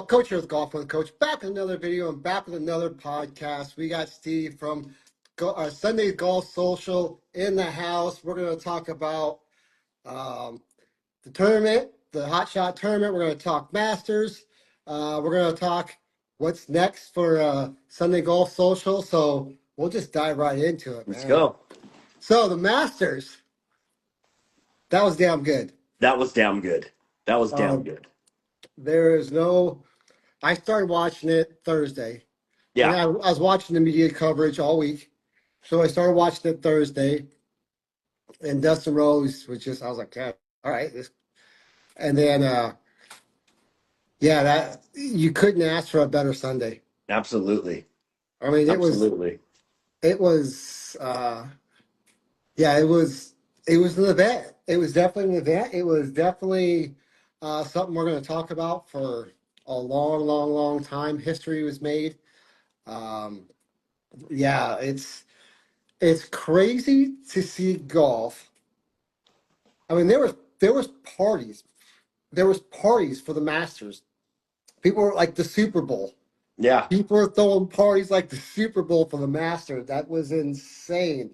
Coach here with Golf with Coach, back with another video and back with another podcast. We got Steve from Sunday Golf Social in the house. We're going to talk about the tournament, the Hot Shot tournament. We're going to talk Masters. We're going to talk what's next for Sunday Golf Social. So we'll just dive right into it, man. Let's go. So the Masters, that was damn good. That was damn good. That was damn good. There is no... I started watching it Thursday. Yeah. And I was watching the media coverage all week. So I started watching it Thursday. And Dustin Rose was just, I was like, yeah, all right. And then, that you couldn't ask for a better Sunday. Absolutely. I mean, it was an event. It was definitely an event. It was definitely something we're going to talk about for a long, long, long time. History was made. It's crazy to see golf. I mean, there was parties. There was parties for the Masters. People were like the Super Bowl. Yeah. People were throwing parties like the Super Bowl for the Masters. That was insane.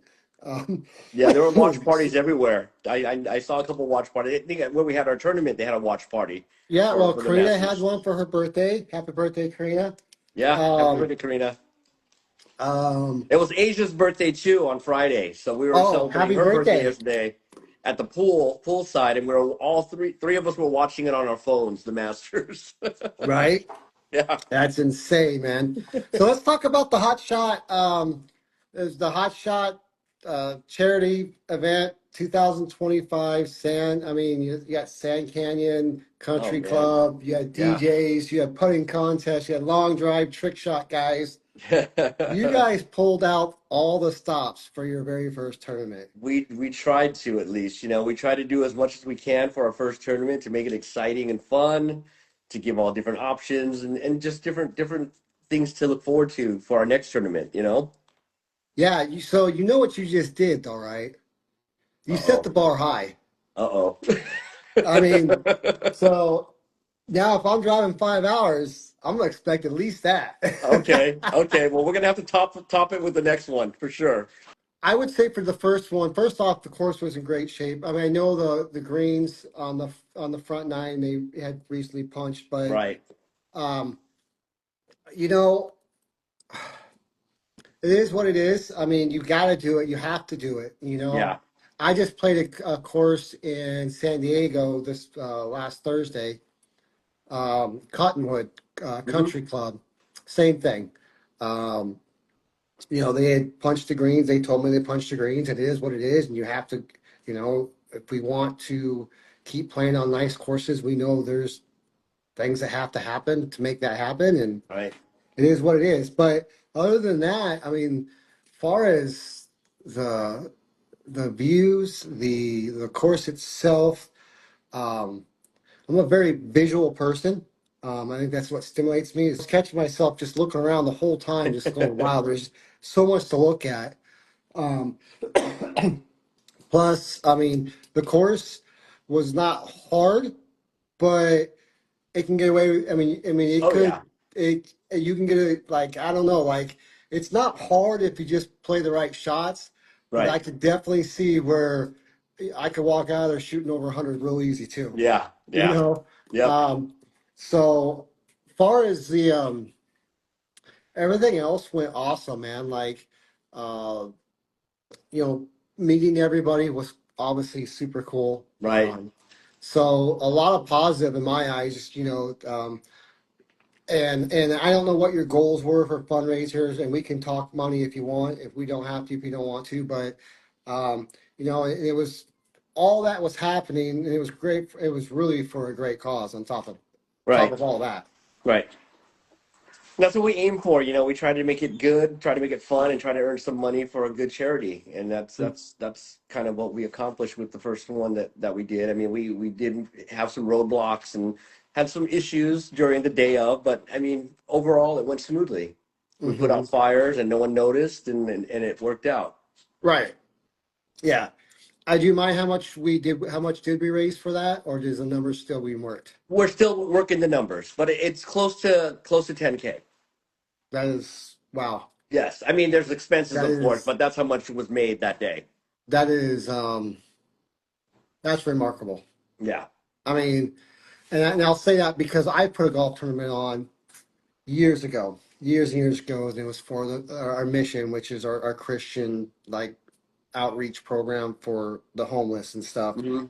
Yeah, there were watch parties everywhere. I saw a couple watch parties. I think when we had our tournament, they had a watch party. Yeah, well, Karina had one for her birthday. Happy birthday, Karina. Yeah, happy birthday, Karina. It was Asia's birthday too on Friday, so we were celebrating her birthday yesterday at the poolside, and we were all three of us were watching it on our phones, the Masters. Right? Yeah, that's insane, man. So let's talk about the Hot Shot. There's the Hot Shot charity event 2025. You got Sand Canyon Country Club. You had DJs. You had putting contests. You had long drive trick shot guys. You guys pulled out all the stops for your very first tournament. We tried to, at least. We try to do as much as we can for our first tournament to make it exciting and fun, to give all different options and just different things to look forward to for our next tournament. Yeah, so you know what you just did, though, right? You set the bar high. Uh-oh. I mean, so now if I'm driving 5 hours, I'm going to expect at least that. Okay. Well, we're going to have to top it with the next one, for sure. I would say for the first one, first off, the course was in great shape. I mean, I know the greens on the front nine, they had recently punched, but right. It is what it is. I mean, you got to do it. You have to do it, Yeah. I just played a course in San Diego this last Thursday, Cottonwood Country Club. Same thing. They had punched the greens. They told me they punched the greens. It is what it is. And you have to, if we want to keep playing on nice courses, we know there's things that have to happen to make that happen. And right. It is what it is. But other than that, I mean, far as the views, the course itself, I'm a very visual person. I think that's what stimulates me, is catching myself just looking around the whole time, just going, wow, there's so much to look at. Plus, I mean, the course was not hard, but it can get away with, you can get it, like, I don't know, like, it's not hard if you just play the right shots. Right. But I could definitely see where I could walk out of there shooting over 100 real easy too. Yeah. Yeah. So far as the everything else went awesome, man. Like, meeting everybody was obviously super cool. Right. So a lot of positive in my eyes, and I don't know what your goals were for fundraisers, and we can talk money if you want, if we don't have to, if you don't want to, but it was all that was happening, and it was great. It was really for a great cause on top of all that. Right. That's what we aim for. We try to make it good, try to make it fun, and try to earn some money for a good charity. And that's kind of what we accomplished with the first one that we did. I mean, we did have some roadblocks and had some issues during the day of, but I mean, overall, it went smoothly. We put out fires and no one noticed, and it worked out. Right. Yeah. I do you mind how much we did? How much did we raise for that, or does the number still be worked? We're still working the numbers, but it's close to 10K. That is wow. Yes, I mean there's expenses, That of course, is but that's how much was made that day. that is that's remarkable. Yeah. I mean, and I'll say that because I put a golf tournament on years ago, years and years ago, and it was for our mission, which is our Christian like outreach program for the homeless and stuff. Hmm.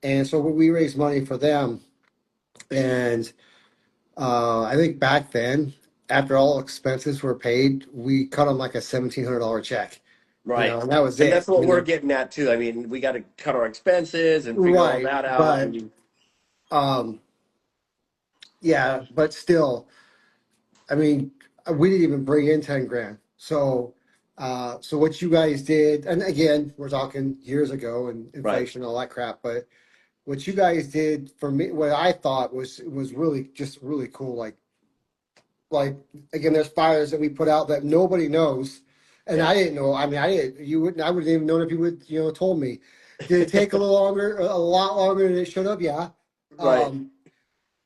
And so we raised money for them, and I think back then, after all expenses were paid, we cut them like a $1,700 check, Right. and that was And that's it, what we're getting at too. I mean, we got to cut our expenses and figure all Right, that out. but And um, yeah, but still, I mean, we didn't even bring in 10 grand. So, so what you guys did, and again, we're talking years ago and right. inflation and all that crap, but what you guys did for me, what I thought was really just really cool. Like again, there's fires that we put out that nobody knows, and Yeah. I didn't know. I mean, I didn't. You wouldn't. I wouldn't even known if you would. Told me. Did it take a little longer, a lot longer than it should have? Yeah. Right. Um,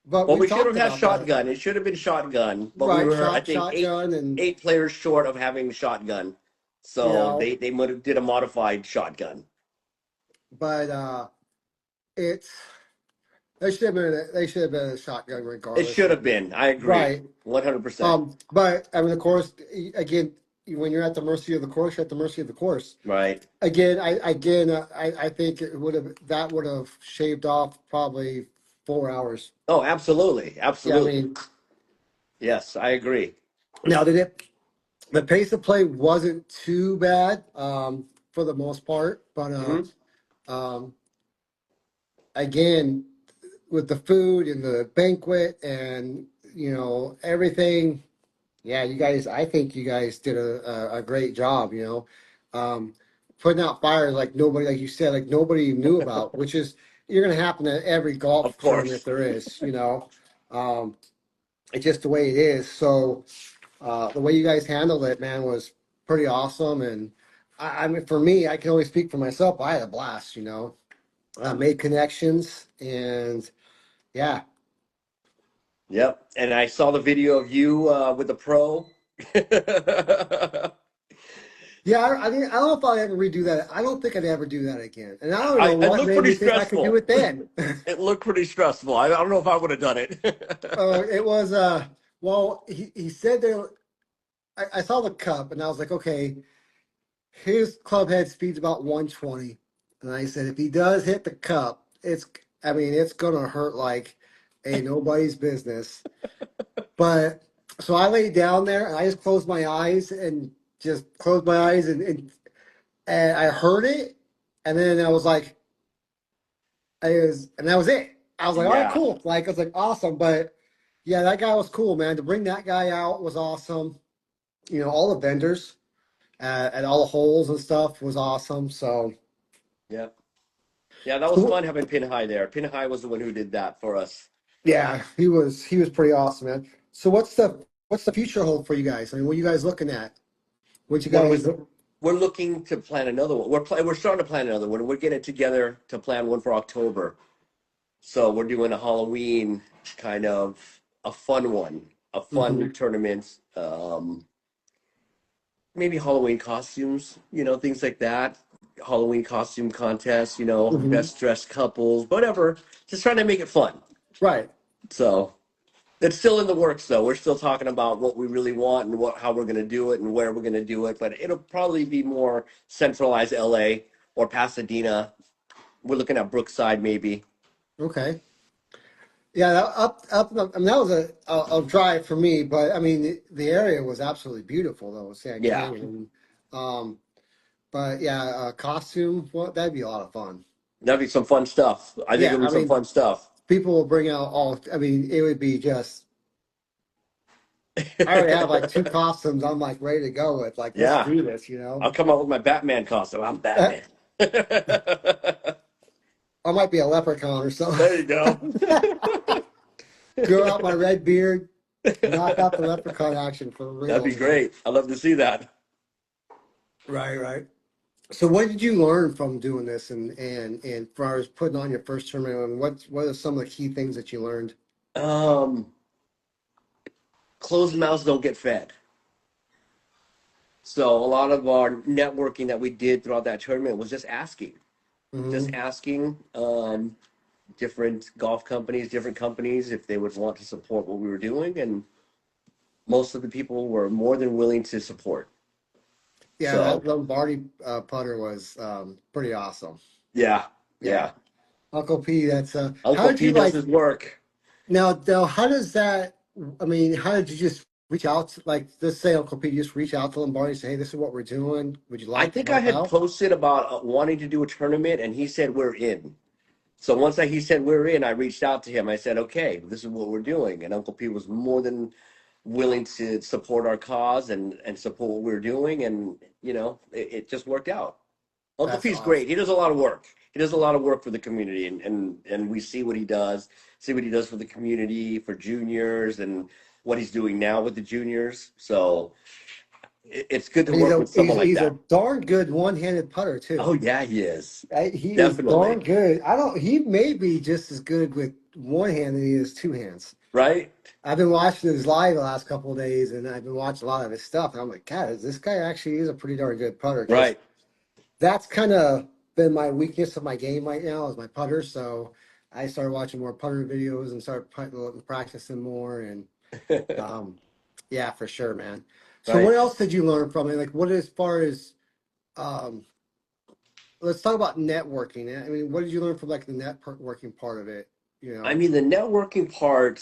but Well, we we should have talked had about that. shotgun. It should have been shotgun, but we Right, were, I think, shotgun, and eight players short of having shotgun. you So know, they did a modified shotgun. but it's they should have been a shotgun It regardless. should have been. I agree. Right. 100%. But I mean, of course, again, when you're at the mercy of the course, you're at the mercy of the course. Right. Again, I think it would have shaved off probably 4 hours. Oh, absolutely. Yeah, I Absolutely. mean, Yes, I agree. now the pace of play wasn't too bad for the most part, but Hmm. um, again, with the food and the banquet and everything. Yeah, you guys, I think you guys did a great job, um, putting out fires like nobody, like you said, like nobody knew about, which is you're going to happen at every Of golf tournament course. there is. It's just the way it is. So the way you guys handled it, man, was pretty awesome. And I mean, for me, I can only speak for myself. I had a blast. I made connections and yeah. Yep. And I saw the video of you with the pro. Yeah, I don't know if I'll ever redo that. I don't think I'd ever do that again. And I don't know It what looked made pretty me think I could do stressful. it then. It looked pretty stressful. I don't know if I would have done it. It was well, he said there. I saw the cup and I was like, okay, his club head speed's about 120, and I said if he does hit the cup, I mean, it's gonna hurt like a nobody's business. But so I laid down there and I just closed my eyes and just closed my eyes and I heard it, and then I was like. And that was it. I was like, all right, Yeah. cool. Like, I was like, awesome. But yeah, that guy was cool, man. To bring that guy out was awesome. All the vendors and all the holes and stuff was awesome. So, Yeah. Yeah, that was so fun having Pin High there. Pin High was the one who did that for us. yeah, he was pretty awesome, man. So what's the future hold for you guys? I mean, what are you guys looking at? What you What we guys? we're looking to plan another one. We're starting to plan another one. We're getting it together to plan one for October. So we're doing a Halloween kind of a fun one, a fun Mhm. tournament. Maybe Halloween costumes, things like that. Halloween costume contest, Mhm. best dressed couples, whatever. Just trying to make it fun. Right. So it's still in the works, though. We're still talking about what we really want and how we're going to do it and where we're going to do it. But it'll probably be more centralized LA or Pasadena. We're looking at Brookside, maybe. Okay. Yeah, up. I mean, that was a drive for me, but I mean, the area was absolutely beautiful, though, San Yeah, Canyon. Um, but yeah, costume, well, that'd be a lot of fun. that'd be some fun stuff. I think Yeah, it'll be I some mean, fun stuff. people will bring out all. I mean, it would be just. I already have like two costumes. I'm like ready to go with. Like, let's Yeah, do this. I'll come up with my Batman costume. I'm Uh, Batman. I might be a leprechaun or something. There you go. Grow out my red beard, knock out the leprechaun action for That'd real, be man. great. I'd love to see that. Right, right. So what did you learn from doing this and as far as putting on your first tournament, and what are some of the key things that you learned? Um, Closed mouths don't get fed. So a lot of our networking that we did throughout that tournament was just Hmm. asking different golf companies, different companies if they would want to support what we were doing, and most of the people were more than willing to support. Yeah, So that Lombardi putter was pretty awesome. yeah, Yeah, yeah. Uncle P. That's how Uncle did you P does like his work. now? How does that? I mean, how did you just reach out? Like, let's say Uncle P. Just reach out to Lombardi and say, "Hey, this is what we're doing. Would you I like to think I help had out?" posted about wanting to do a tournament, and he said we're in. So once he said we're in, I reached out to him. I said, okay, this is what we're doing, and Uncle P was more than willing to support our cause and support what we were doing, and it just worked out. Uncle That's P's great. awesome. He does a lot of work. He does a lot of work for the community, and we see what he does for the community, for juniors, and what he's doing now with the juniors. So it's good to And he's work a with he's someone like he's a that. darn good one-handed putter Oh too. yeah, he is. He is Definitely. darn good. I don't. He may be just as good with one hand than he is two hands. Right? I've been watching his live the last couple of days, and I've been watching a lot of his stuff. And I'm like, God, this guy actually is a pretty darn good putter. Because Right. that's kind of been my weakness of my game right now is my putter. So I started watching more putter videos and started putting and practicing more. And um, yeah, for sure, man. So Right. what else did you learn from it? Like, what as far as um, let's talk about networking. I mean, what did you learn from like the networking part of it? You I know, mean, the networking part,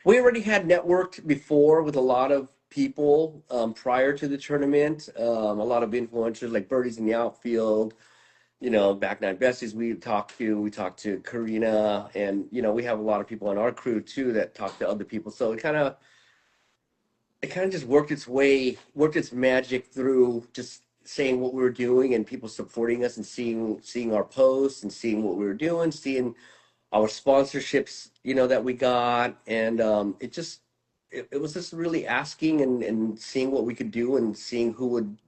we already had networked before with a lot of people prior to the tournament. A lot of influencers like Birdies in the Outfield, Back Nine Besties we talked to Karina, and we have a lot of people on our crew too that talk to other people. So it kind of just worked its magic through just saying what we were doing and people supporting us and seeing our posts and seeing what we were doing, seeing our sponsorships, that we got, and it was just really asking and seeing what we could do and seeing who would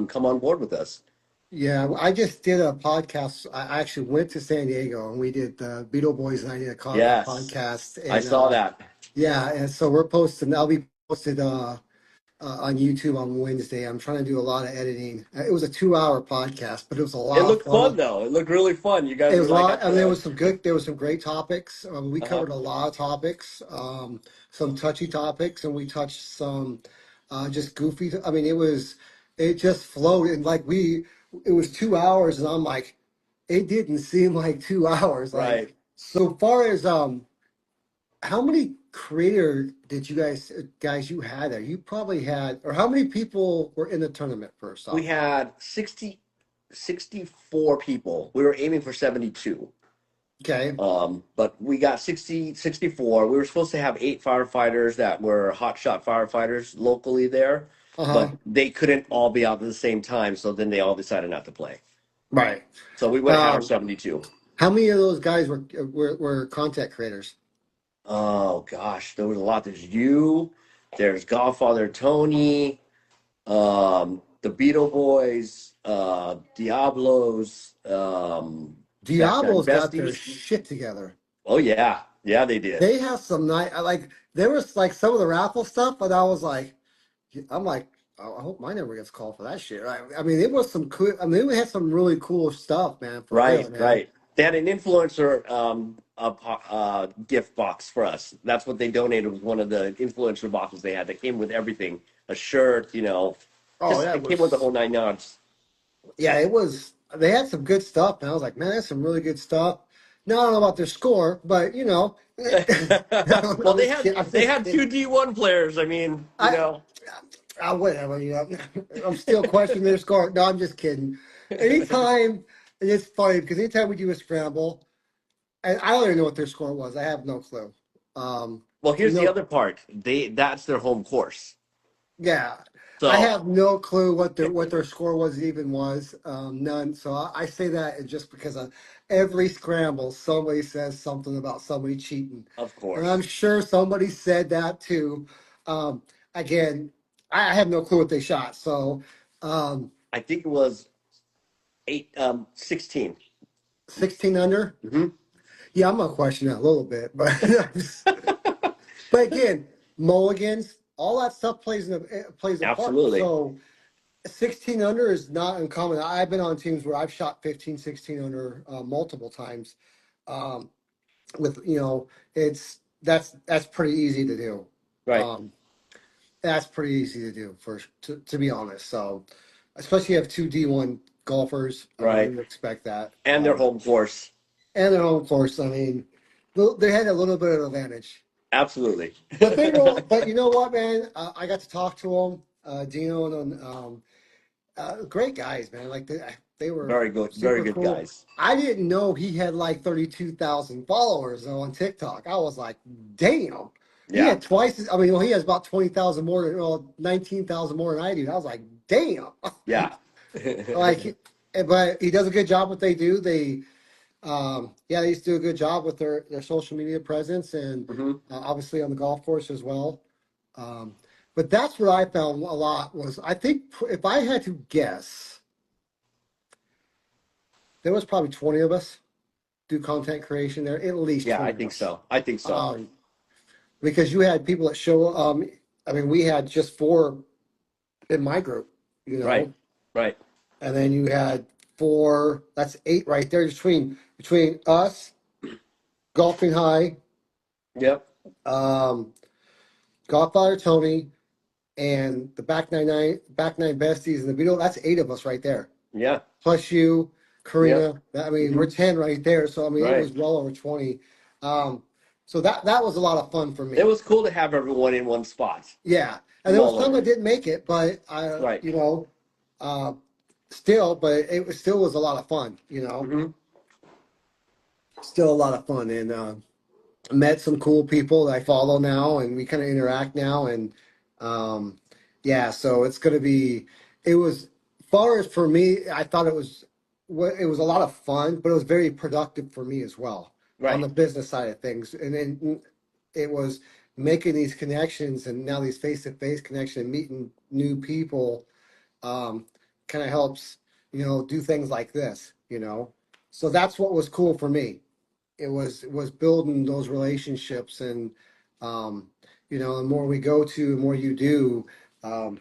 come on board with us. yeah, I just did a podcast. I actually went to San Diego and we did the Beetle Boys and I did a Yes, podcast I and saw that. yeah, and so we're posting. I'll be posted on YouTube on Wednesday. I'm trying to do a lot of editing. It was a 2 hour podcast, but it was a It lot of looked fun fun. though. It looked really fun. You guys It were was a like lot. at I mean, the there was some great topics. We uh-huh. covered a lot of topics, some touchy topics, and we touched some just goofy. I mean, it just flowed, and it was 2 hours, and I'm like, it didn't seem like 2 hours. Like, Right. so far as how many creator did you guys you had there? You probably had, or how many people were in the tournament first We off? had 64 people. We were aiming for 72. Okay. But we got 64. We were supposed to have 8 firefighters that were hotshot firefighters locally there, Uh-huh. but they couldn't all be out at the same time, so then they all decided not to play. Right. So we would have had our Um, 72. how many of those guys were content creators? Oh gosh, there was a lot. There's Godfather Tony, the Beetle Boys, Diablos, Back Nine Diablo's got their Besties. shit together. Oh yeah, yeah, they did. They have some night. Like there was like some of the raffle stuff, but I was like, I'm like, I hope mine never gets called for that shit. Right? I mean, it was some cool. I mean, we had some really cool stuff, man. For real, Right, man. right. They had an influencer gift box for us. That's what they donated, was one of the influencer boxes they had that came with everything, a shirt, Oh just yeah, it it came with the was. whole 9 yards. Yeah, it was. They had some good stuff, and I was like, man, that's some really good stuff. Now I don't know about their score, but Well, I'm they just had kidding. I'm they just had kidding. two D1 players. I mean, I, whatever, I'm still questioning their score. No, I'm just kidding. Anytime, and it's funny because anytime we do a scramble, and I don't even know what their score was. I have no clue. Um, well, here's the no, other part. That's their home course. yeah, I So, have no clue what their score was even was. None. So I say that just because of every scramble, somebody says something about somebody cheating, of and I'm course, sure somebody said that too. Again, I have no clue what they shot. So. Um, I think it was 16. 16 under. Hmm. Yeah, I'm gonna question that a little bit, but but again, mulligans, all that stuff plays a part. Absolutely. So 16 under is not uncommon. I've been on teams where I've shot 15, 16 under multiple times. Um, with that's pretty easy to do. Right. Um, that's pretty easy to do to be honest. So especially you have two D1 golfers, Right. you would expect that. And their home course. And their own course. I mean, they had a little bit of advantage. Absolutely. But they were, but you know what, man? I got to talk to them, Dino and great guys, man. Like they were Very good. Very super good cool. guys. I didn't know he had like 32,000 followers though on TikTok. I was like, damn. He Yeah. had twice. I mean, well, he has about 20,000 more, 19,000 more than I do. I was like, damn. Yeah. Like, but he does a good job what they do. They used to do a good job with their social media presence and Hmm. obviously on the golf course as well. Um, but that's what I found a lot was I think if I had to guess, there was probably 20 of us do content creation there, at least Yeah, I 20 of think us. so. I think so. Um, because you had people that show, I mean, we had just four in my group, Right. Right. and then you had four, that's eight right there between us, Golfing High, Yep. um, Godfather Tony, and the back nine besties in the video. That's eight of us right there. Yeah. Plus you, Yep. Karina. I mean, Hmm. we're 10 right there. So I mean, it was Right. well over 20. Um, so that was a lot of fun for It me. was cool to have everyone in one spot Yeah, and from there was all some that over. didn't make it, but Right. uh, still, but still was a lot of fun. Hmm. Still a lot of fun, and met some cool people that I follow now, and we kind of interact now, and um, yeah, so it's going to be. It was far as for me. I thought it was a lot of fun, but it was very productive for me as well on Right. the business side of things, and then it was making these connections and now these face-to-face connections, meeting new people, um, kind of helps do things like this. So that's what was cool for me. It was building those relationships and um the more we go to the more you do, um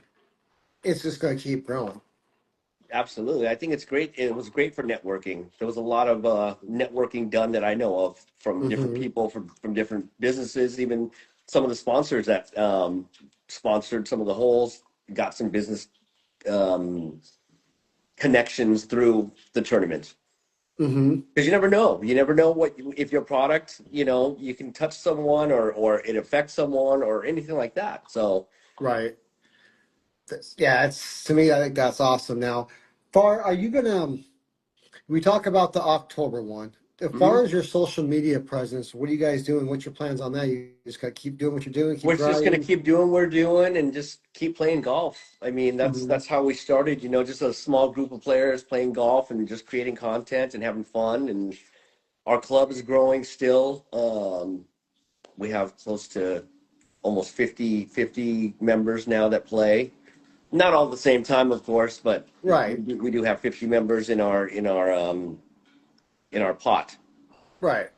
it's just going to keep growing. Absolutely. I think it's great. It was great for networking. There was a lot of networking done that I know of from different Hmm. people, from different businesses, even some of the sponsors that sponsored some of the holes, got some business um, connections through the tournament. Hmm. Because you never know. You never know if your product, you can touch someone or it affects someone or anything like that. So, Right. Yeah, it's to me I think that's awesome. Now, far are you gonna we talk about the October one. As mhm. far as your social media presence, what are you guys doing? What's your plans on that? You just gotta keep doing what you're doing, keep We're just gonna grinding. keep doing what we're doing and just keep playing golf. I mean, that's Hmm. that's how we started, just a small group of players playing golf and just creating content and having fun. And our club is growing still. We have close to almost fifty members now that play. Not all at the same time, of course, but Right, we do have 50 members in our pot. right.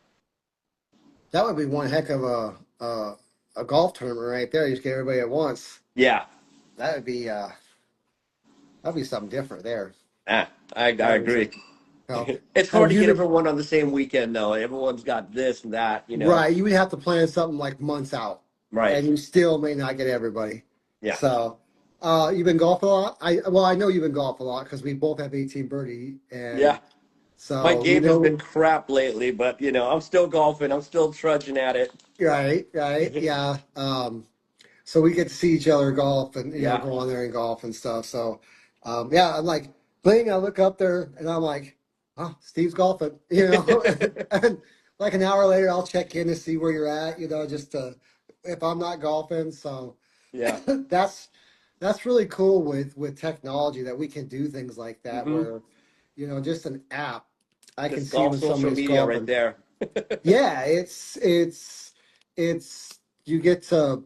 That would be one heck of a golf tournament right there. You just get everybody at once. Yeah. That would be something different there. Ah, I That would be agree. something. Well, It's hard have to you get been everyone on the same weekend though. Everyone's got this and that. right? You would have to plan something like months out, Right. and you still may not get everybody. Yeah. So, you've been golfing a lot. I know you've been golfing a lot because we both have 18 birdie, and Yeah. My so game has been crap lately, but I'm still golfing. I'm still trudging at it. right, yeah. So we get to see each other golf and Yeah. go on there and golf and stuff. So yeah, I'm like playing. I look up there and I'm like, oh, Steve's golfing. And like an hour later, I'll check in to see where you're at. Just to, if I'm not golfing. So Yeah. that's that's really cool with technology that we can do things like that Hmm. where just an app I can Just see golf when social somebody's media right golfing. there. Yeah, it's you get to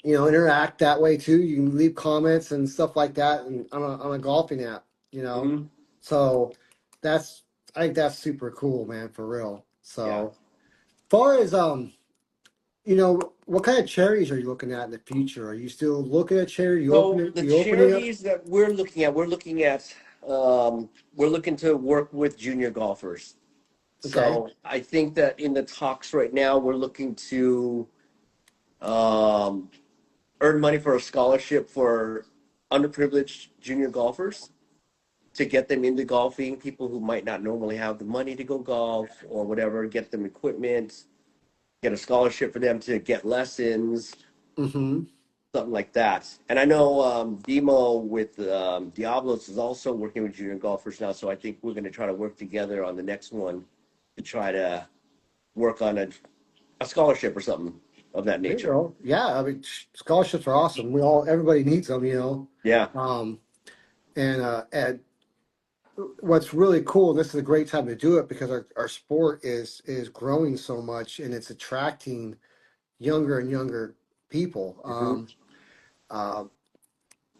interact that way too. You can leave comments and stuff like that and on a golfing app. Hmm. So that's I think that's super cool, man, for real. Yeah. So far as what kind of charities are you looking at in the future? Are you still looking at charity? So the You opening up? charities that we're looking to work with junior golfers. Okay. So I think that in the talks right now, we're looking to um, earn money for a scholarship for underprivileged junior golfers to get them into golfing. People who might not normally have the money to go golf or whatever, get them equipment, get a scholarship for them to get lessons, Mm-hmm. something like that. And I know Demo with Diablos is also working with junior golfers now, so I think we're going to try to work together on the next one to try to work on a scholarship or something of that There you nature. go. Yeah, I mean, scholarships are awesome. Everybody needs them, you know. Yeah. Um, and what's really cool, and this is a great time to do it because our sport is growing so much and it's attracting younger and younger people. Hmm. Uh,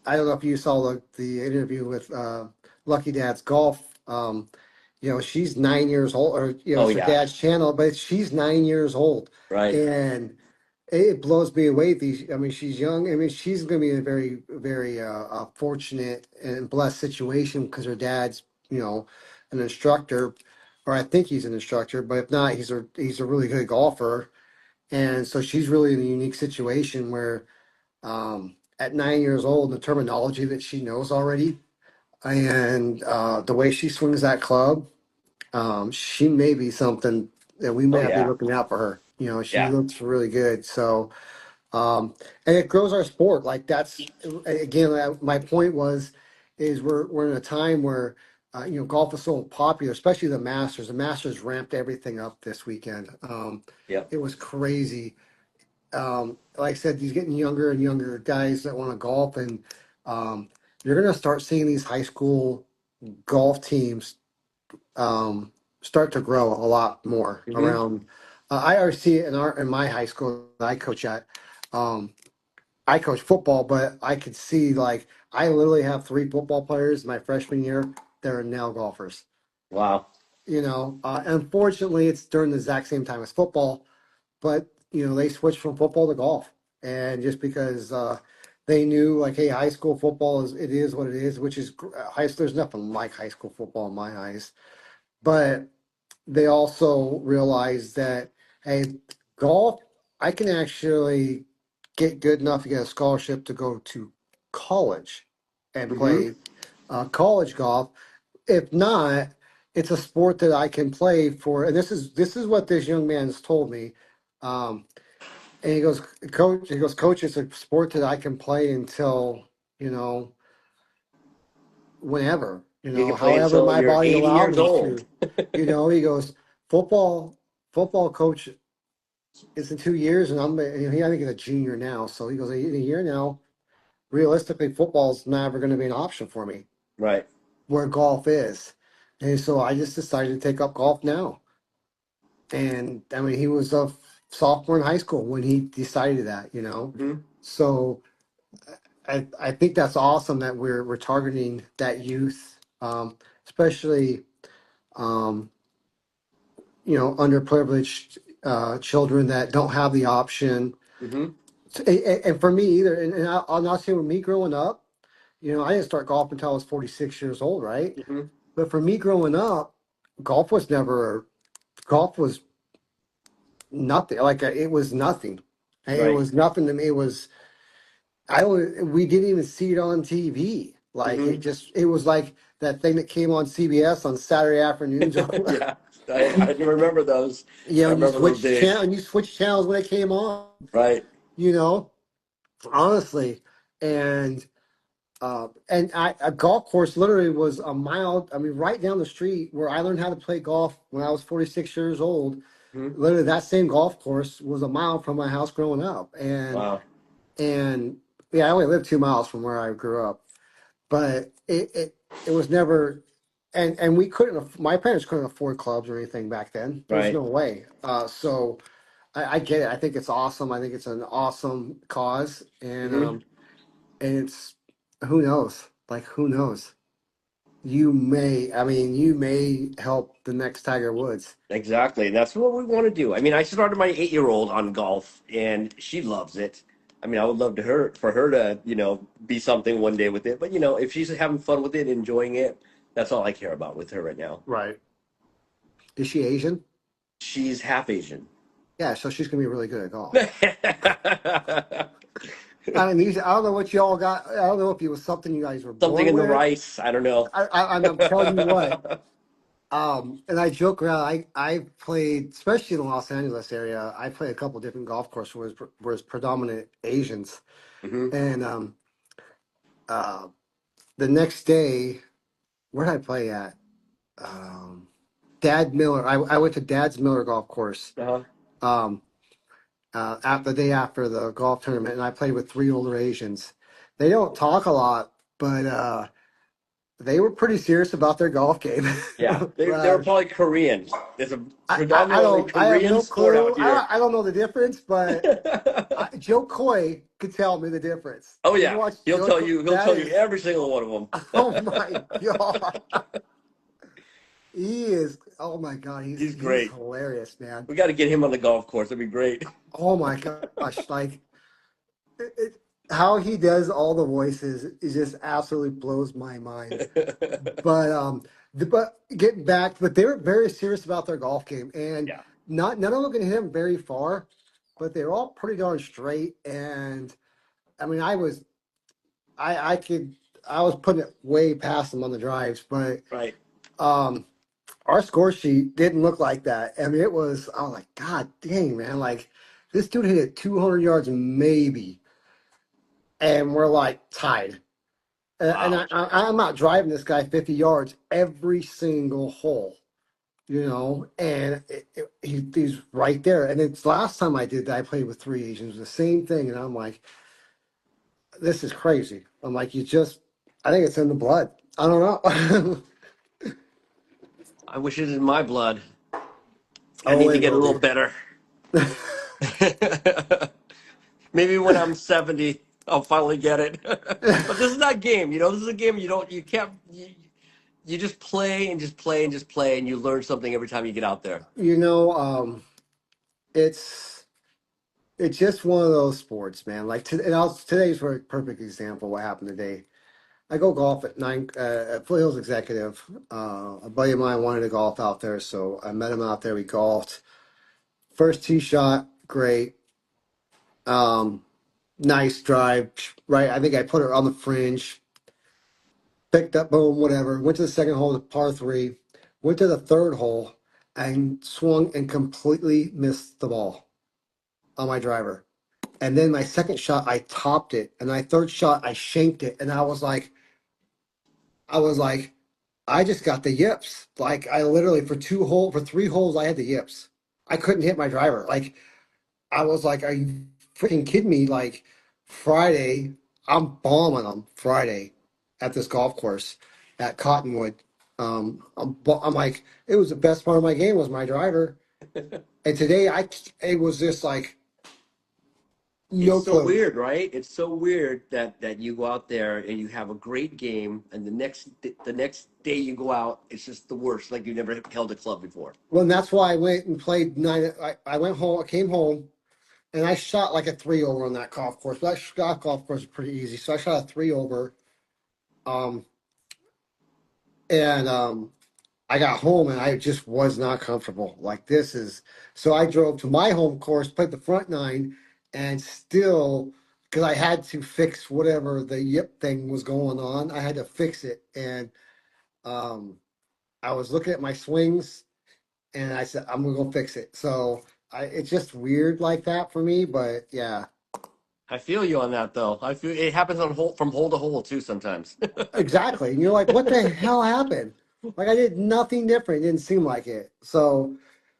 I don't know if you saw the interview with Lucky Dad's Golf. She's 9 years old, or Oh it's her yeah. dad's channel, but she's 9 years old, Right. and it blows me away. I mean, she's young. I mean, she's going to be in a very, very fortunate and blessed situation because her dad's, an instructor, or I think he's an instructor, but if not, he's a really good golfer, and so she's really in a unique situation where at 9 years old, the terminology that she knows already and the way she swings that club, she may be something that we may Oh have to be yeah. looking out for her. She Yeah. looks really good. So, and it grows our sport. Like that's again, my point is we're in a time where golf is so popular, especially the Masters. The Masters ramped everything up this weekend. Yeah. It was crazy. Like I said, he's getting younger and younger guys that want to golf, and you're going to start seeing these high school golf teams start to grow a lot more Hmm. around. I already see it in my high school that I coach at. Um, I coach football, but I could see like I literally have three football players my freshman year that are now golfers. Wow. Unfortunately, it's during the exact same time as football, but they switched from football to golf, and just because they knew like, hey, high school football is what it is, which is high. There's nothing like high school football in my eyes, but they also realized that, hey, golf, I can actually get good enough to get a scholarship to go to college and Hmm. play college golf. If not, it's a sport that I can play for. And this is what this young man's told me. Um, and coach, it's a sport that I can play until, you know, whenever, You can play however until my you're body 80 allow years me old. to. He goes, football, football coach is in 2 years, and I think he's a junior now. So he goes, in a year now, realistically, football's never going to be an option for me Right. where golf is. And so I just decided to take up golf now. And I mean, he was a sophomore in high school when he decided that. Hmm. So I think that's awesome that we're targeting that youth, especially um, underprivileged children that don't have the option. Hmm. And for me either, and I'll not say with me growing up, I didn't start golf until I was 46 years old, right? Hmm. But for me growing up, golf was never golf was nothing. Like it was nothing. It Right. was nothing to me. We didn't even see it on TV. Like Hmm. it was like that thing that came on CBS on Saturday afternoons. Yeah. I can remember those. I And you remember those switch channel days. and you switch channels when it came on. Right. You know, honestly, and a golf course literally was a mile. I mean, right down the street where I learned how to play golf when I was 46 years old. Hmm. Literally, that same golf course was a mile from my house growing up, Wow. and yeah, I only lived 2 miles from where I grew up, but it was never. And we couldn't. My parents couldn't afford clubs or anything back then. There's Right. no way. So I get it. I think it's awesome. I think it's an awesome cause, Hmm. and it's who knows? Like who knows? you may help the next Tiger Woods. Exactly. And that's what we want to do. I mean, I started my 8-year-old on golf and she loves it. I mean, I would love to her for her to, be something one day with it. But if she's having fun with it, enjoying it, that's all I care about with her right now. Right. Is she Asian? She's half Asian. Yeah, so she's gonna be really good at golf. I mean, I don't know what y'all got. I don't know if it was something you guys were Something born in the with. rice. I don't know. I'm telling you what. And I joke around. I played, especially in the Los Angeles area. I played a couple different golf courses where it's predominant Asians. Hmm. And uh, the next day, where did I play at? Um, Dad Miller. I went to Dad's Miller Golf Course. Uh-huh. Um, after the day after the golf tournament, and I played with three older Asians. They don't talk a lot, but they were pretty serious about their golf game. Yeah, they were uh, probably Korean. It's a I predominantly don't. I have Korean no sport clue. out here. I don't know the difference, but Joe Coy could tell me the difference. Oh You yeah, watch he'll Joe tell Coy, you. He'll that tell you is. every single one of Oh them. my god, he is. Oh my god, He's he's great. hilarious, man. We got to get him on the golf course. That'd be great. Oh my gosh, like how he does all the voices is just absolutely blows my mind. But but getting back, but they were very serious about their golf game, and Yeah. not none of them can hit him very far, but they're all pretty darn straight. And I mean, I could I was putting it way past them on the drives, but Right. um, our score sheet didn't look like that. I mean, I was like, God dang, man, like this dude hit it 200 yards maybe, and we're like tied. And Wow. I'm not driving this guy 50 yards every single hole, and he's right there. And it's last time I did that, I played with three Asians, the same thing. And I'm like, this is crazy. I'm like, I think it's in the blood. I don't know. I wish it was in my blood. I Oh, need to it get a will little be. better. Maybe when I'm 70, I'll finally get it. But this is not game. This is a game you can't, you just play and just play and just play, and you learn something every time you get out there. You know, it's it's just one of those sports, man. Like today's a perfect example of what happened today. I go golf at Foothills Executive. A buddy of mine wanted to golf out there, so I met him out there. We golfed. First tee shot, great. Um, nice drive, right? I think I put it on the fringe, picked up, boom, whatever. Went to the second hole, the par three. Went to the third hole and swung and completely missed the ball on my driver. And then my second shot, I topped it, and my third shot, I shanked it, and I was like, I just got the yips. Like I literally for 3 holes, I had the yips. I couldn't hit my driver. Like I was like, are you freaking kidding me? Like Friday, I'm bombing them Friday at this golf course at Cottonwood. I'm like, it was the best part of my game was my driver. And today it was just like It's no so clue. weird, right? It's so weird that you go out there and you have a great game, and the next day you go out, it's just the worst. Like you never held a club before. Well, and that's why I went and played nine. I went home, I came home, and I shot like a three over on that golf course. But that golf course is pretty easy. So I shot a three over. Um, and I got home and I just was not comfortable. Like this is so I drove to my home course, played the front nine, and still because I had to fix whatever the yip thing was going on, I had to fix it. And um I was looking at my swings and I said, I'm gonna go fix it. So it's just weird like that for me, but yeah, I feel you on that, though. I feel it happens from hole to hole too sometimes. exactly. And you're like, what the hell happened? Like I did nothing different. It didn't seem like it.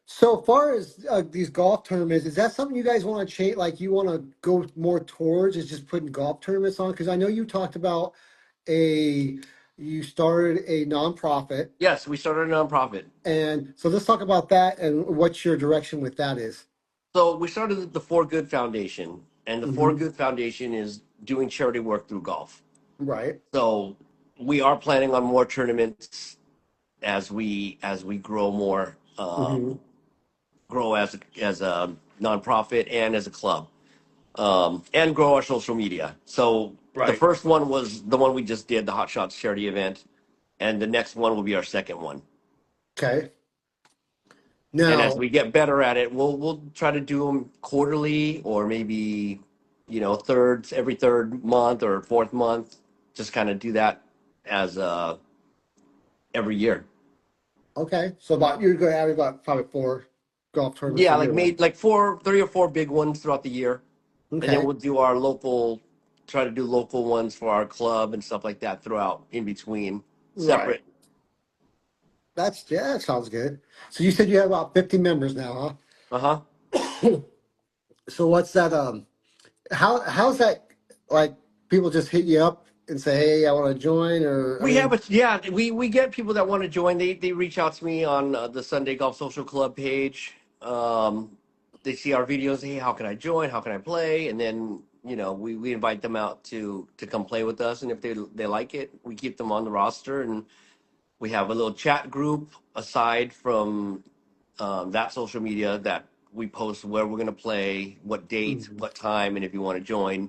So far as these golf tournaments, is that something you guys want to change? Like you want to go more towards is just putting golf tournaments on? Because I know you talked about a you started a nonprofit, Yes, we started a nonprofit. and so let's talk about that and what your direction with that is. So we started the For Good Foundation, and the For Hmm. Good Foundation is doing charity work through golf. Right. So we are planning on more tournaments as we grow more, Hmm. grow as a nonprofit and as a club, and grow our social media. So the Right. first one was the one we just did, the Hot Shots charity event, and the next one will be our second one. Okay. And as Now, we get better at it, we'll try to do them quarterly or maybe, thirds every third month or fourth month. Just kind of do that as every year. okay. So about you're going to have about probably 4 golf tournaments Yeah, a like year then. made like 3 or 4 big ones throughout the year, and then Okay. we'll do our local, try to do local ones for our club and stuff like that throughout in between, Right. separate. Yeah, that sounds good. So you said you have about 50 members now, Uh huh. huh? So what's that? How's that? Like people just hit you up and say, "Hey, I want to join," or I We have mean, a yeah. We get people that want to join. They reach out to me on the Sunday Golf Social Club page. They see our videos. Hey, how can I join? How can I play? And then we invite them out to come play with us. And if they like it, we keep them on the roster. And we have a little chat group aside from that social media that we post where we're gonna play, what date, mhm. what time, and if you want to join,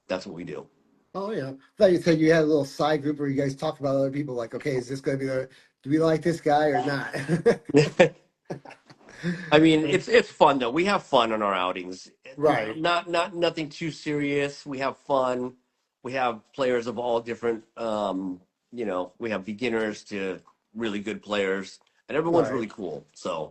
that's what we do. Oh yeah. I thought you said you had a little side group where you guys talk about other people. Like, okay, is this going to be the? Do we like this guy or not? I mean, it's fun though. We have fun on our outings. Right. Not nothing too serious. We have fun. We have players of all different. We have beginners to really good players, and everyone's Right. really cool. So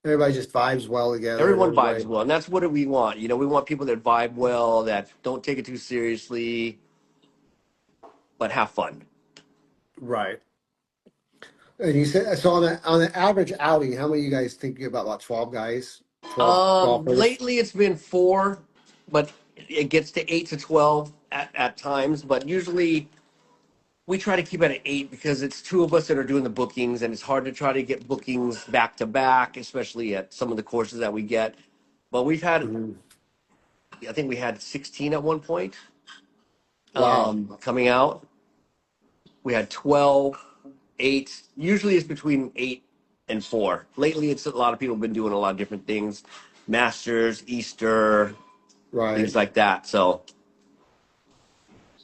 Everybody just vibes well together, and everyone vibes everybody. well, and that's what we want. We want people that vibe well, that don't take it too seriously, but have fun. Right. And you said so on an average outing, how many of you guys think you about 12 guys, 12 golfers? Lately it's been 4, but it gets to 8 to 12 at times. But usually we try to keep it at 8 because it's two of us that are doing the bookings, and it's hard to try to get bookings back to back, especially at some of the courses that we get. But Mhm. I think we had 16 at one point Wow. coming out. We had 12, 8. Usually it's between 8 and 4. Lately, it's a lot of people have been doing a lot of different things, Masters, Easter, things Right. like that. So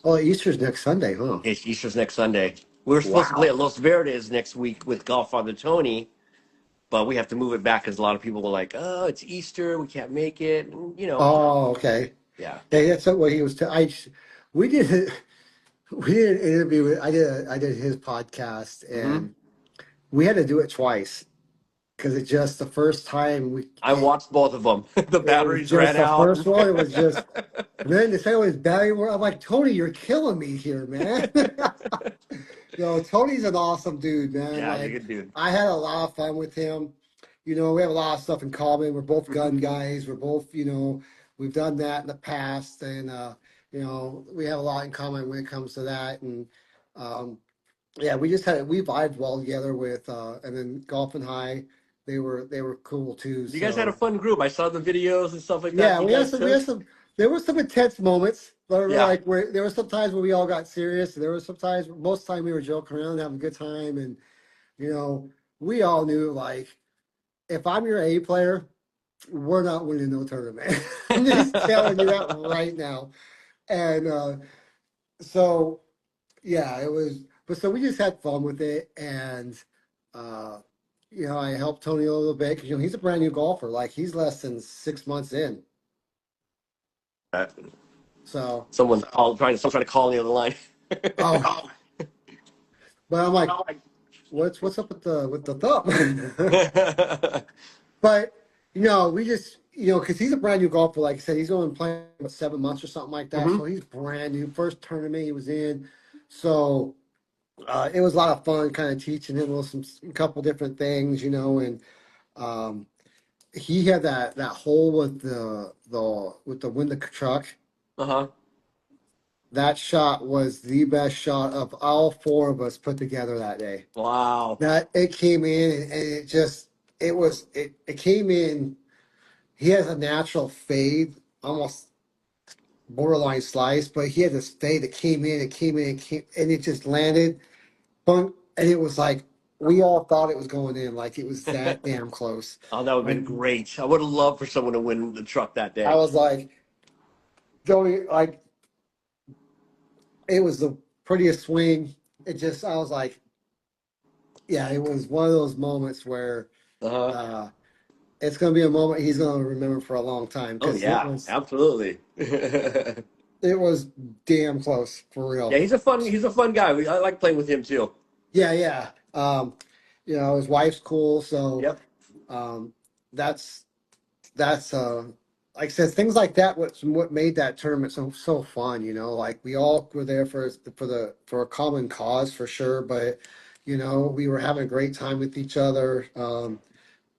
Oh, Easter's next Sunday, huh? Easter's next Sunday. We were supposed to play Wow. at Los Verdes next week with Golffather Tony, but we have to move it back because a lot of people were like, "Oh, it's Easter, we can't make it." And, Oh, okay. yeah. Hey, that's what he was. We did. We did an interview with. I did his podcast, Hmm. and we had to do it twice because it just the first time we. I watched both of them. The It was batteries just ran the out. first one. It was just. And then the second one was battery. I'm like, Tony, you're killing me here, man. Tony's an awesome dude, man. Yeah, he's a Like, good dude. I had a lot of fun with him. We have a lot of stuff in common. We're both Hmm. gun guys. We're both, we've done that in the past, and we have a lot in common when it comes to that. And um, yeah, we vibed well together with, and then Golf and High, they were cool too. You guys had a So fun group. I saw the videos and stuff like that yeah, you we had guys some, we took. had some. There were some intense moments. But Yeah. like where there were some times where we all got serious. There were some times, most of the time we were joking around, having a good time, and you know, we all knew like if I'm your A player, we're not winning no tournament. I'm just telling you that right now. And so yeah, it was. But so we just had fun with it, and uh, I helped Tony a little bit because he's a brand new golfer. Like he's less than 6 months in. Uh, So Someone trying to call on the other line. oh, but I'm like, what's up with the thumb? But we just because he's a brand new golfer. Like I said, he's only playing 7 months or something like that. Hmm. So he's brand new. First tournament he was in. So it was a lot of fun, kind of teaching him a couple different things, and um, he had that hole with the wind the truck. Uh-huh. That shot was the best shot of all four of us put together that day. Wow. That it came in and it came in. He has a natural fade, almost borderline slice, but he had this fade that came in, and it just landed, bunk, and it was like we all thought it was going in, like it was that damn close. Oh, that would have Like been great. I would have loved for someone to win the truck that I day. was like, Joey, like it was the prettiest swing. It just, I was like, yeah, it was one of those moments where Uh-huh. uh, it's going to be a moment he's going to remember for a long time Oh because yeah, absolutely. it was damn close for Yeah, real. he's a fun guy. I like playing with him too. Yeah, yeah. You know, his wife's cool, so Yep. um, that's that's like I said, things like that. What made that tournament so fun? You know, like we all were there for a common cause for sure, but you know, we were having a great time with each other.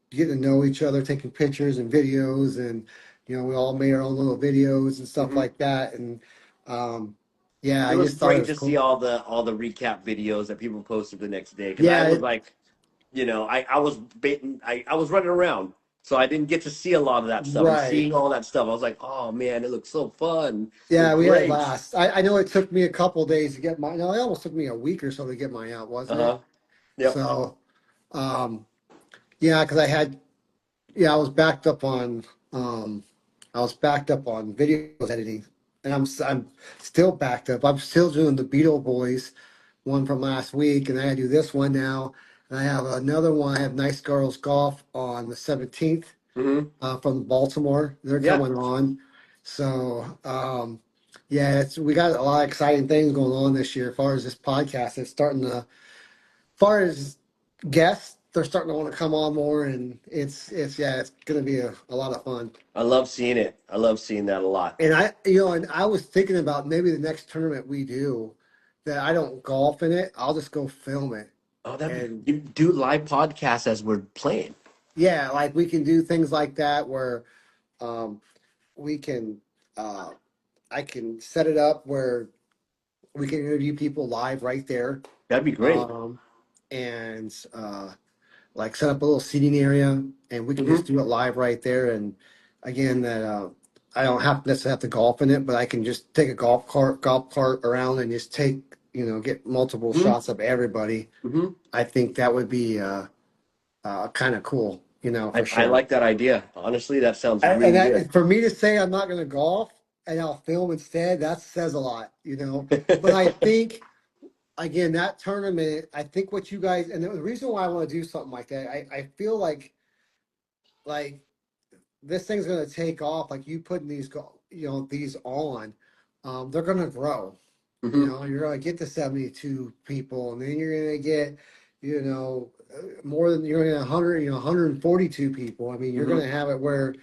Getting to know each other, taking pictures and videos, and you know, we all made our own little videos and stuff Hmm. like that. And yeah, It I was just thought it great was to see cool. all the recap videos that people posted the next day because I Yeah, was like, I was baiting, I was running around, so I didn't get to see a lot of that stuff. And right. seeing all that stuff, I was like, oh man, it looks so fun. It was Yeah, we had a great. blast. I know it took me a couple days to get mine. No, it almost took me a week or so to get mine out, Uh wasn't it? huh. Yep. So, um, yeah, because I was backed up on, um, I was backed up on videos editing, and I'm still backed up. I'm still doing the Beetle Boys one from last week, and I do this one now, and I have another one. I have Nice Girls Golf on the 17th Hmm. from Baltimore. They're Yeah. coming on. So, yeah, we got a lot of exciting things going on this year as far as this podcast. It's starting to, as far as guests, they're starting to want to come on more, and yeah, it's going to be a lot of fun. I love seeing it. I love seeing that a lot. And I was thinking about maybe the next tournament we do that I don't golf in it, I'll just go film it. Oh, that'd be And you do live podcasts as we're playing. yeah, like we can do things like that where um, we can, uh, I can set it up where we can interview people live right there, That'd be great. um, and like set up a little seating area, and we can just Hmm. do it live right there. And again, that I don't have necessarily have to golf in it, but I can just take a golf cart around and just get multiple Hmm. shots of everybody. Hmm. I think that would be kind of cool, for I sure. like that idea. Honestly, that sounds And really good. for me to say I'm not going to golf and I'll film instead, that says a lot. But I think again, that tournament, I think what you guys, and the reason why I want to do something like that, I feel like this thing's going to take off. Like you putting these on, they're going to grow. Hmm. You're going to get to 72 people, and then you're going to get, more than you're going to 100, 142 people. I mean, you're going Hmm. to have it where,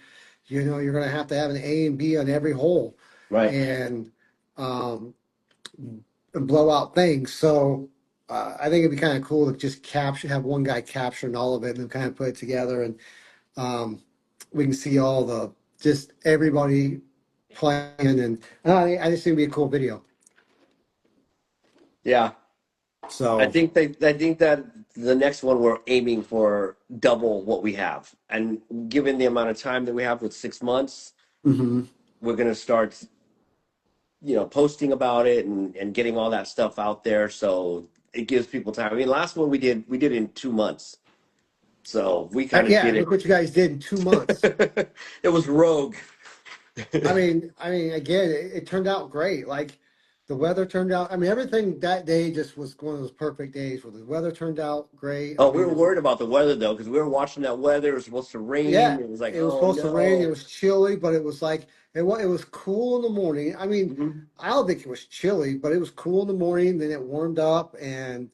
you're going to have an A and B on every hole, Right. and um, blow out things. So I think it'd be kind of cool to just have one guy capturing all of it and then kind of put it together, and um, we can see just everybody playing, and I just think it'd be a cool video. Yeah. I So, think I think that the next one we're aiming for double what we have. And given the amount of time that we have with 6 months, mhm. we're gonna start, posting about it and getting all that stuff out there so it gives people time. I mean, last one we did in 2 months. So we kind of Yeah, did look what you guys did in 2 months. it. It was rogue. Again, it turned out great. Like the weather turned out. I mean, everything that day just was one of those perfect days where the weather turned out great. I Oh, we mean, were worried about the weather though, because we were watching that weather. It was supposed to rain. yeah, It was like, it was oh supposed to rain. It no. was chilly, but it was like it was cool in the morning. I mean, Hmm. I don't think it was chilly, but it was cool in the morning. Then it warmed up, and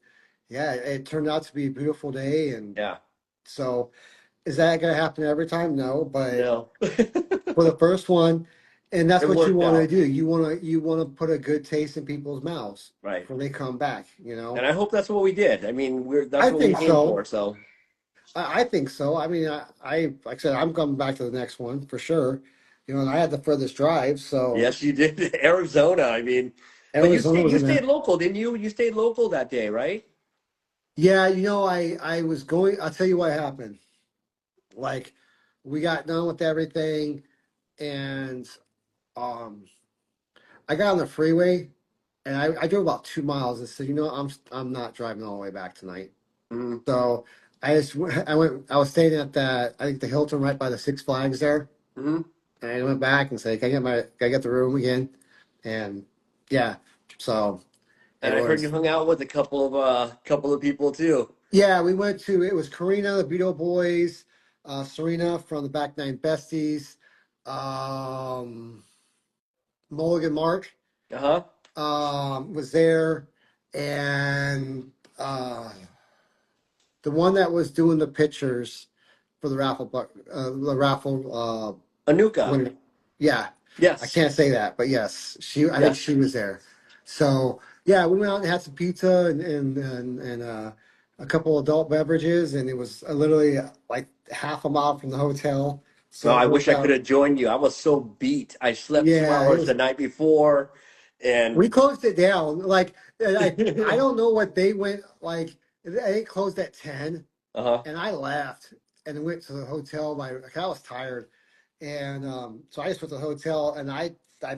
yeah, it turned out to be a beautiful day. And Yeah. so, is that going to happen every time? No, but No. for the first one, and that's It what you worked want to out. do. You want to put a good taste in people's mouths Right. before they come back. And I hope that's what we did. I mean, that's I what we think aim for. so. So I think so. I mean, like I said, I'm coming back to the next one for sure. And I had the furthest drive, so yes, you did. Arizona. I mean, but you Arizona stayed was you in stayed there. local, didn't you? You stayed local that day, right? Yeah, I was going. I'll tell you what happened. Like, we got done with everything, and um, I got on the freeway and I drove about 2 miles and said, I'm not driving all the way back tonight. Mm-hmm. So I was staying at I think the Hilton right by the Six Flags there. Mm-hmm. And I went back and said, can I get the room again? And yeah, so And it I heard you was, hung out with a couple of people too. yeah, it was Karina, the Beetle Boys, Serena from the Back Nine Besties, um, Mulligan Mark, Uh-huh. was there, and the one that was doing the pictures for the raffle Anuka. winner. Yeah, I Yes. can't say that, but yes, I think Yes. she was there. So yeah, we went out and had some pizza and a couple adult beverages, and it was literally like half a mile from the hotel, Oh, so it I wish worked I could out. have joined you. I was so beat. I slept two Yeah, hours the night before, we and closed it down. Like I don't know what they went like. They closed at 10, uh-huh. and I left and went to the hotel. I was tired, and so I just went to the hotel, and I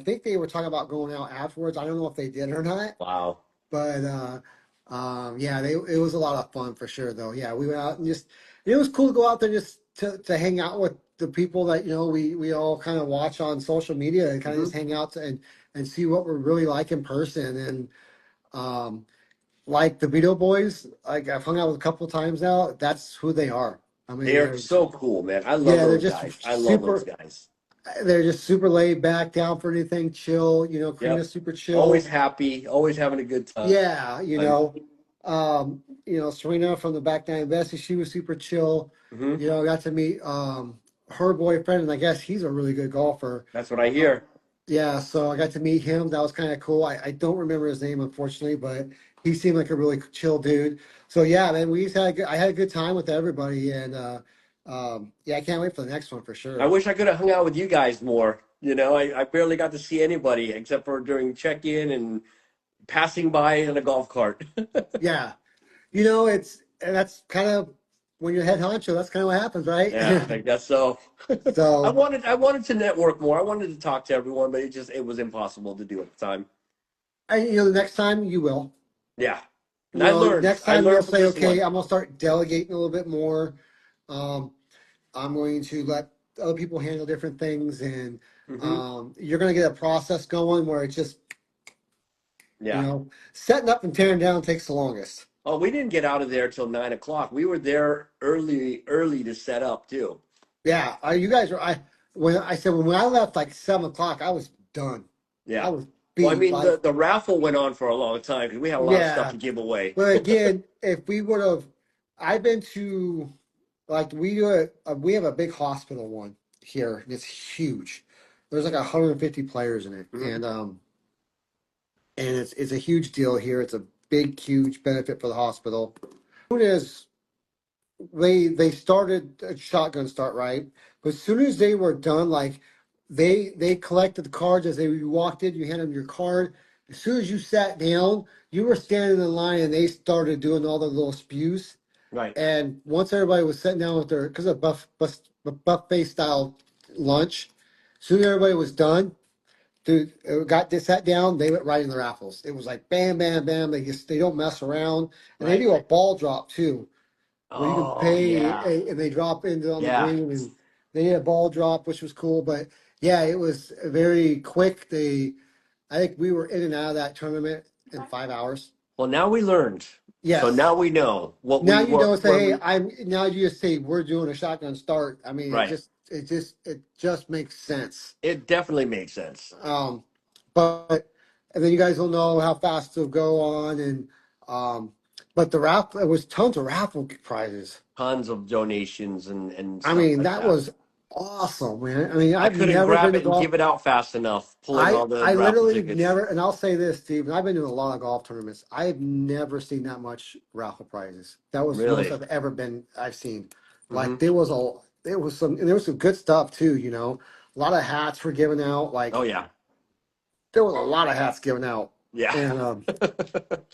think they were talking about going out afterwards. I don't know if they did or not, Wow. but yeah, it was a lot of fun for sure, though. Yeah, we went out and it was cool to go out there just to hang out with the people that we all kind of watch on social media and kind of Hmm. just hang out and see what we're really like in person. And like the Vito Boys, like I've hung out with a couple of times now. That's who they are. I mean, They're so cool, man. I love yeah, those guys. I love those guys. they're just super laid back, down for anything, chill. Yep. Karina's super Always chill. happy, always having a good time. Yeah, Serena from the Back Nine Bestie, she was super chill. Hmm. I got to meet her boyfriend, and I guess he's a really good golfer. That's what I Uh, hear. yeah, so I got to meet him. That was kind of cool. I don't remember his name, unfortunately, but he seemed like a really chill dude. So yeah, man, I had a good time with everybody, and yeah, I can't wait for the next one for I sure. wish I could have hung out with you guys more. I barely got to see anybody except for during check-in and passing by in a golf cart. Yeah, and that's kind of when you're head honcho. That's kind of what happens, right? Yeah, I guess so. I So. wanted I wanted to network more. I wanted to talk to everyone, but it was impossible to do at the time. The next time you will. Yeah. And I learned. Next I time you'll learned from say, this okay, one. I'm gonna start delegating a little bit more. Um, I'm going to let other people handle different things, and Hmm. you're gonna get a process going where it's just, Yeah. setting up and tearing down takes the longest. Oh, we didn't get out of there till 9 o'clock. We were there early to set up too. Yeah, you guys are. When I left like 7 o'clock, I was done. I Yeah. was Well, I beat. mean, Like, the raffle went on for a long time because we had a lot of stuff yeah, to give away. but again, if we would have, I've been to, like, we have a big hospital one here. It's huge. There's like 150 players in it, Hmm. and it's a huge deal here. It's a big, huge benefit for the hospital. As soon as they started a shotgun start, right? But as soon as they were done, like they collected the cards as they walked in. You hand them your card. As soon as you sat down, you were standing in line, and they started doing all the little spews. Right. And once everybody was sitting down with because of buffet style lunch, soon as everybody was done, dude, they sat down, they went right in the raffles. It was like bam, bam, bam. They don't mess around, and they Right. do a ball drop too, where you can Oh pay yeah. and they drop into on the Yeah. green, and they did a ball drop, which was cool. But yeah, it was very quick. I think we were in and out of that tournament in 5 hours. Well, now we learned. So Yes. now we know Now you don't where say, hey, we now you just say we're doing a shotgun start. I mean, right. it just makes sense. It definitely makes sense. Um, but and then you guys will know how fast it'll go on, and um, but the raffle, it was tons of raffle prizes. Tons of donations and I stuff mean, like that that. was awesome, man. I mean, I I've couldn't never grab been to it and golf. give it out fast enough, pulling all the I raffle literally tickets. never, and I'll say this, Steve, and I've been to a lot of golf tournaments. I've never seen that much raffle prizes. That was the most Really? I've seen. Hmm. Like there was some good stuff too, A lot of hats were given out. Oh Like yeah. there was a lot of hats given out. Yeah. And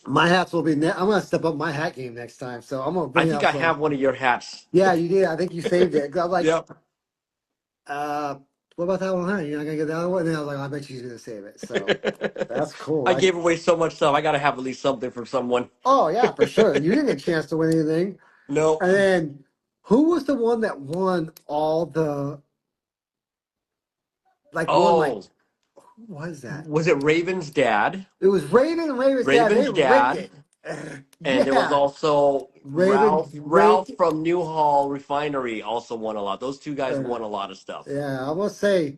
my hats will be, I'm going to step up my hat game next time. So I'm going to I bring think out I some. have one of your hats. Yeah, you did. I think you saved it. 'Cause I'm like, Yep. uh, what about that one, huh? You're not gonna get that one? And then I was like, I bet she's gonna save it. So that's cool. I gave away so much stuff. I got to have at least something from someone. Oh yeah, for sure. You didn't get a chance to win anything. No. And then who was the one that won all the won Oh, who was that? was it Raven's dad? It was Raven and Raven's dad. They Raven's rigged dad. it. And there was Yeah. also Raven Ralph rigged. from Newhall Refinery also won a lot. Those two guys Uh, won a lot of stuff. yeah, I must say,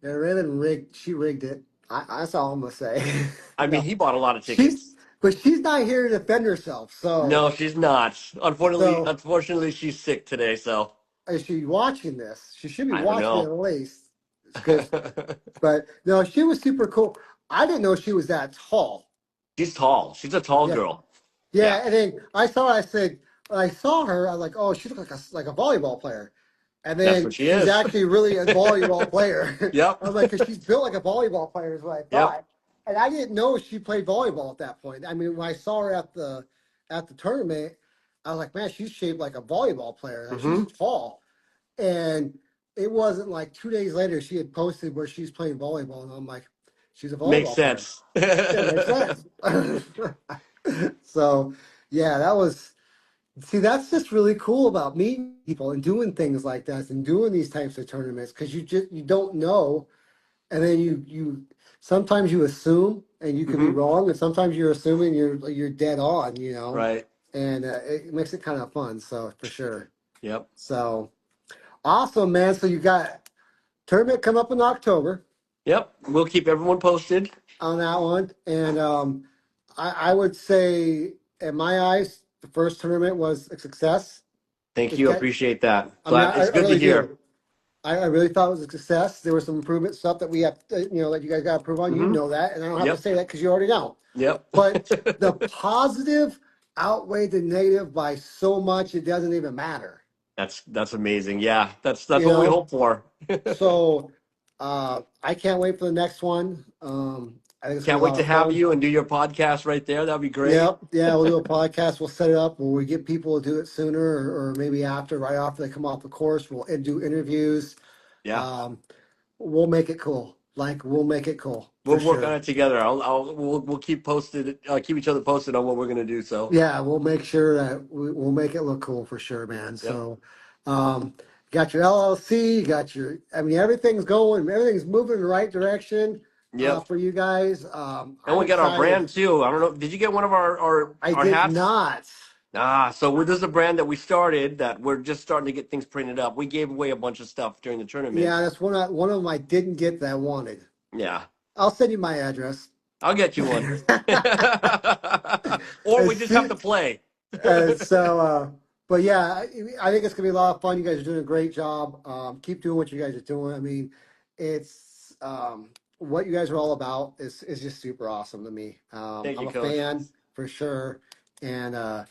yeah, Raven rigged. She rigged it. That's all I'm gonna say. I mean, No, he bought a lot of she's tickets. but she's not here to defend herself. No, she's not. So Unfortunately, she's sick today. So is she watching this? She should be I don't watching it know. at least. Because, but no, she was super cool. I didn't know she was that tall. She's tall. She's a tall Yeah, girl. Yeah, yeah. And then I saw. I said, when I saw her. I was like, oh, she looks like a volleyball player. And that's then what she she's is. actually really a volleyball player. Yep. I was like, because she's built like a volleyball player is what I Yep. thought. And I didn't know she played volleyball at that point. I mean, when I saw her at the tournament, I was like, man, she's shaped like a volleyball player. Like, she's Hmm. tall. And it wasn't like 2 days later she had posted where she's playing volleyball, and I'm like, she's a Makes volleyball player. sense. Yeah, it makes sense. So yeah, that was see, that's just really cool about meeting people and doing things like that and doing these types of tournaments because you don't know, and then you sometimes you assume and you could be Hmm. wrong, and sometimes you're assuming you're dead on, Right. and it makes it kind of fun. So for sure. Yep. So awesome, man. So you got tournament come up in October Yep. We'll keep everyone posted. on that one, and I would say, in my eyes, the first tournament was a success. Thank It you. got, Appreciate that. I mean, Glad it's I good to really hear. do. I really thought it was a success. There was some improvement stuff that we have, that you guys got to improve on. You Hmm. know that, and I don't have to Yep. say that because you already know. Yep. But the positive outweighed the negative by so much it doesn't even matter. That's amazing. Yeah. That's You what we know, hope for. so I can't wait for the next one. I think it's gonna Can't be a wait lot to of have fun. you and do your podcast right there. That'd be great. Yep. Yeah, we'll do a podcast. We'll set it up where we get people to do it sooner or maybe after, right after they come off the course. We'll do interviews. Yeah. Um, we'll make it cool. Like, we'll make it cool for We'll work on sure. it together. We'll keep posted, keep each other posted on what we're gonna do. So, Yeah, we'll make sure that we'll make it look cool for sure, man. yep, So, um, got your LLC, I mean, everything's moving in the right direction yep. for you guys. And I'm we got our excited. brand too. I don't know. Did you get one of I our did hats? not. This is a brand that we started that we're just starting to get things printed up. We gave away a bunch of stuff during the tournament. Yeah, that's one of them I didn't get that I wanted. Yeah, I'll send you my address. I'll get you one. Or we As just have to soon- play. so, but yeah, I think it's gonna be a lot of fun. You guys are doing a great job. Keep doing what you guys are doing. I mean, it's what you guys are all about is just super awesome to me. Thank I'm you, a Coach. fan for sure, and I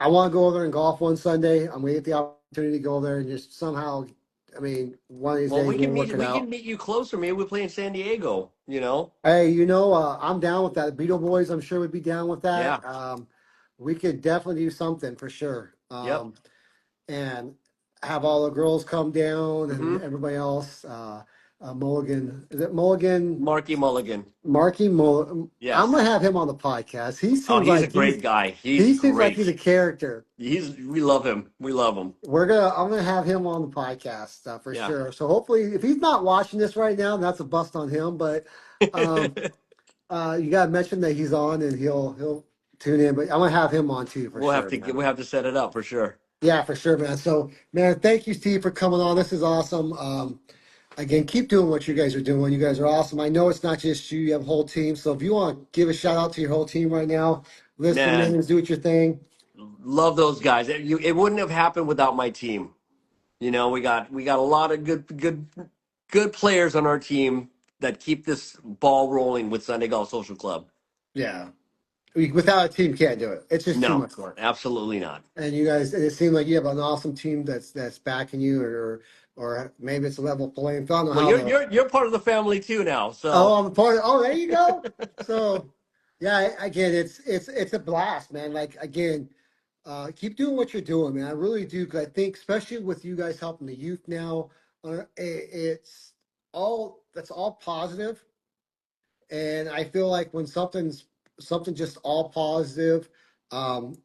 want to go over there and golf one Sunday. I'm gonna get the opportunity to go over there and just somehow. I mean, one of these Well, days we'll work it we can out. meet you closer. Maybe we play in San Diego. You know? Hey, I'm down with that. Beetle Boys, I'm sure would be down with Yeah. that. We could definitely do something for sure. Yep. And have all the girls come down Hmm. and everybody else. Mulligan, is it Mulligan? Marky Mulligan. Marky Mulligan. I'm Yes. gonna have him on the podcast. Oh, he's a great guy. He's he seems like he's a great. character. We love him. We love him. I'm gonna have him on the podcast for Yeah. sure. So hopefully, if he's not watching this right now, that's a bust on him. But um, you gotta mention that he's on, and he'll tune in. But I'm gonna have him on too for sure, man. We'll have to set it up for sure. Yeah, for sure, man. So, man, thank you, Steve, for coming on. This is awesome. Again, keep doing what you guys are doing. You guys are awesome. I know it's not just you; you have a whole team. So, if you want to give a shout out to your whole team right now, list some Man, names, do it your thing. love those guys. It wouldn't have happened without my team. You know, we got a lot of good players on our team that keep this ball rolling with Sunday Golf Social Club. Yeah, without a team, can't do it. It's just too No, much work. absolutely not. And you guys, it seems like you have an awesome team that's backing you, or maybe it's a level playing field. I don't know Well, how the you're part of the family too now. oh, So I'm a part of. Oh, there you go. So, yeah, again, it's a blast, man. Like again, keep doing what you're doing, man. I really do, because I think, especially with you guys helping the youth now, It's all that's all positive, and I feel like when something just all positive, um,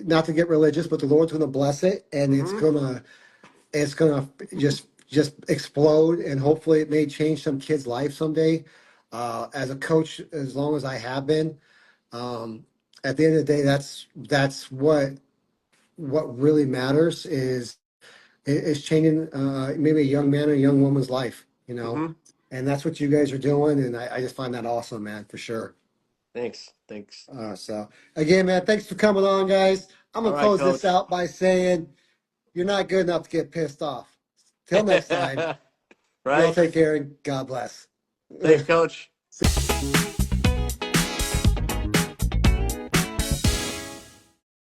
not to get religious, but the Lord's going to bless it, and Mm-hmm. it's gonna just explode, and hopefully it may change some kid's life someday. As a coach, as long as I have been, at the end of the day, that's what really matters is changing maybe a young man or a young woman's life, you know, Mm-hmm. and that's what you guys are doing, and I just find that awesome, man, for sure. Thanks. Thanks. So again, man, thanks for coming on, guys. I'm All gonna right, close this coach. out by saying you're not good enough to get pissed off. Till next time, y'all Right. take care and God bless. Thanks, coach.